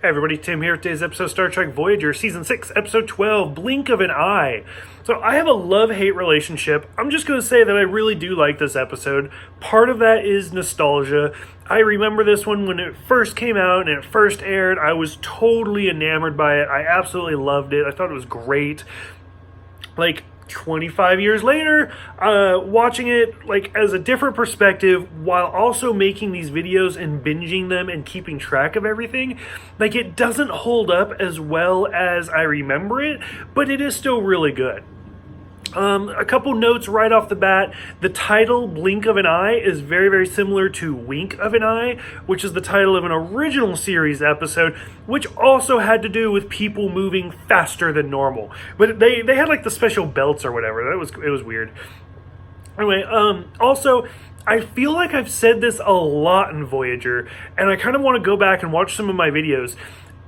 Hey everybody, Tim here. Today's episode of Star Trek Voyager, Season 6, Episode 12, Blink of an Eye. So I have a love-hate relationship. I'm just going to say that I really do like this episode. Part of that is nostalgia. I remember this one when it first came out and it first aired. I was totally enamored by it. I absolutely loved it. I thought it was great. 25 years later, watching it as a different perspective while also making these videos and binging them and keeping track of everything, it doesn't hold up as well as I remember it, but it is still really good. A couple notes right off the bat. The title, Blink of an Eye, is very, very similar to Wink of an Eye, which is the title of an original series episode, which also had to do with people moving faster than normal. But they had the special belts or whatever. It was weird. Anyway, also, I feel like I've said this a lot in Voyager, and I kind of want to go back and watch some of my videos.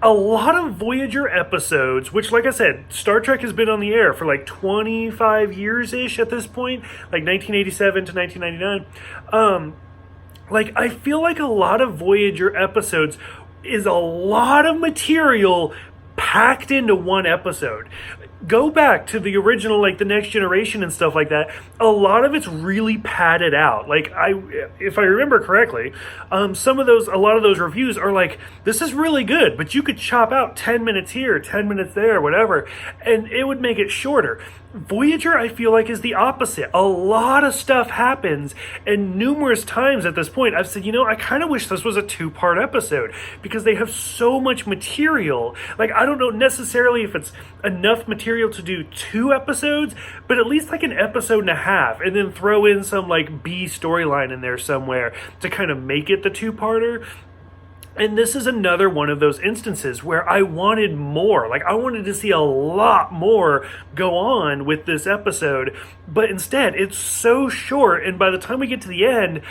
A lot of Voyager episodes, which, like I said, Star Trek has been on the air for 25 years-ish at this point, 1987 to 1999. I feel like a lot of Voyager episodes is a lot of material packed into one episode. Go back to the original, The Next Generation and stuff like that. A lot of it's really padded out. If I remember correctly, a lot of those reviews are this is really good, but you could chop out 10 minutes here, 10 minutes there, whatever, and it would make it shorter. Voyager, I feel is the opposite. A lot of stuff happens, and numerous times at this point, I've said, I kind of wish this was a 2-part episode, because they have so much material. I don't know necessarily if it's enough material to do 2 episodes, but at least an episode and a half, and then throw in some B storyline in there somewhere to kind of make it the 2-parter. And this is another one of those instances where I wanted more. I wanted to see a lot more go on with this episode. But instead, it's so short. And by the time we get to the end,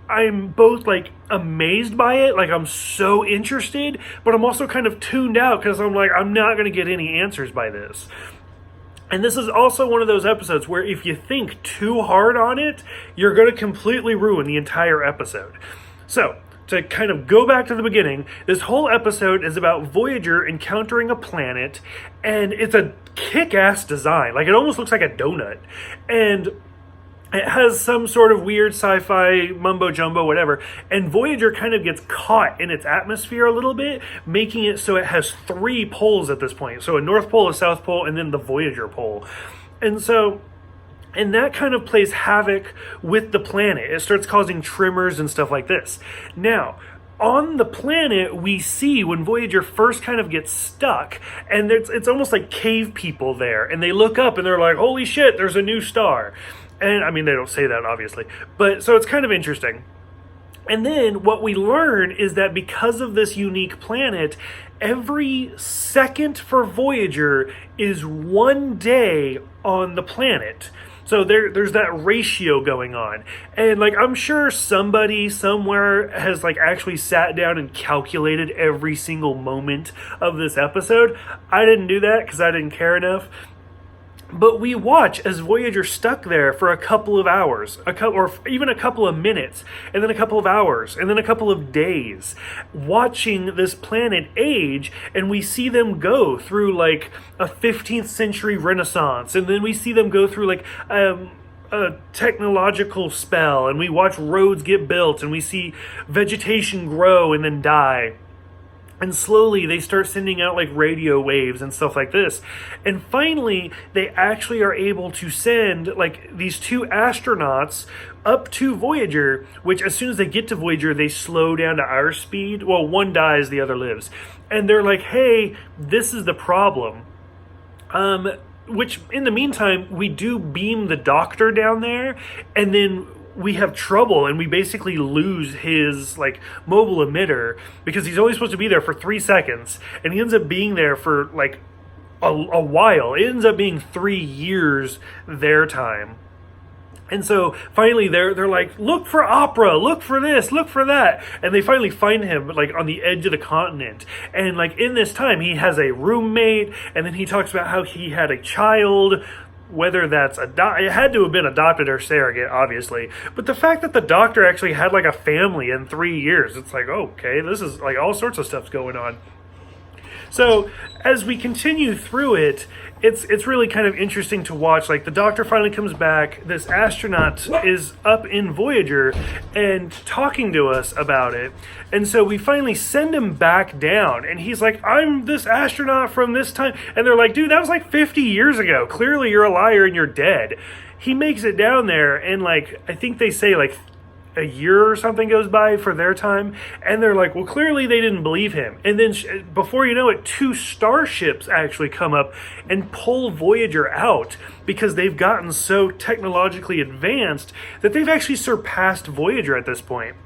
I'm both, amazed by it. I'm so interested. But I'm also kind of tuned out because I'm I'm not going to get any answers by this. And this is also one of those episodes where if you think too hard on it, you're going to completely ruin the entire episode. So, to kind of go back to the beginning, this whole episode is about Voyager encountering a planet, and it's a kick-ass design. It almost looks like a donut. And it has some sort of weird sci-fi mumbo-jumbo, whatever, and Voyager kind of gets caught in its atmosphere a little bit, making it so it has 3 poles at this point. So a North Pole, a South Pole, and then the Voyager pole. And that kind of plays havoc with the planet. It starts causing tremors and stuff like this. Now, on the planet, we see when Voyager first kind of gets stuck, and it's almost like cave people there, and they look up and they're like, holy shit, there's a new star. And, I mean, they don't say that, obviously. But, so it's kind of interesting. And then what we learn is that because of this unique planet, every second for Voyager is 1 day on the planet. So there's that ratio going on. And I'm sure somebody somewhere has actually sat down and calculated every single moment of this episode. I didn't do that because I didn't care enough. But we watch as Voyager stuck there for a couple of hours, or even a couple of minutes, and then a couple of hours, and then a couple of days, watching this planet age, and we see them go through a 15th century Renaissance, and then we see them go through a technological spell, and we watch roads get built, and we see vegetation grow and then die. And slowly they start sending out radio waves and stuff like this. And finally, they actually are able to send these 2 astronauts up to Voyager, which as soon as they get to Voyager, they slow down to our speed. Well, one dies, the other lives. And they're like, hey, this is the problem. Which in the meantime, we do beam the doctor down there, and then we have trouble, and we basically lose his mobile emitter because he's only supposed to be there for 3 seconds, and he ends up being there for a while. It ends up being 3 years their time. And so finally they're like, look for opera, look for this, look for that. And they finally find him on the edge of the continent. And in this time he has a roommate, and then he talks about how he had a child whether that's it had to have been adopted or surrogate, obviously. But the fact that the doctor actually had like a family in 3 years, it's like, okay, this is like all sorts of stuff's going on. So as we continue through it, it's really kind of interesting to watch. Like, the Doctor finally comes back. This astronaut is up in Voyager and talking to us about it. And so we finally send him back down. And he's like, I'm this astronaut from this time. And they're like, dude, that was like 50 years ago. Clearly you're a liar and you're dead. He makes it down there, and like, I think they say like a year or something goes by for their time, and they're like, well, clearly they didn't believe him. And then before you know it, 2 starships actually come up and pull Voyager out because they've gotten so technologically advanced that they've actually surpassed Voyager at this point.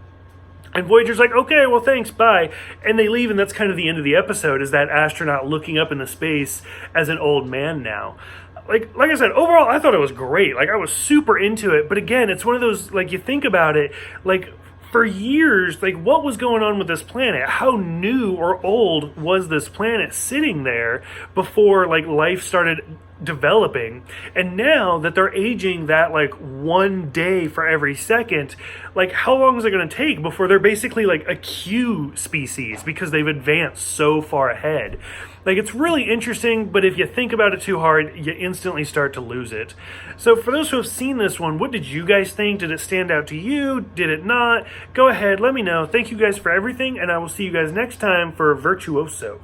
And Voyager's like, okay, well, thanks, bye. And they leave, and that's kind of the end of the episode, is that astronaut looking up into space as an old man now. Like I said, overall, I thought it was great. Like, I was super into it. But again, it's one of those, like, you think about it, like, for years, like, what was going on with this planet? How new or old was this planet sitting there before, like, life started developing? And now that they're aging that, like, 1 day for every second, like, how long is it going to take before they're basically like a Q species because they've advanced so far ahead? Like, it's really interesting, but if you think about it too hard, you instantly start to lose it. So for those who have seen this one, what did you guys think? Did it stand out to you? Did it not? Go ahead, let me know. Thank you guys for everything, and I will see you guys next time for Virtuoso.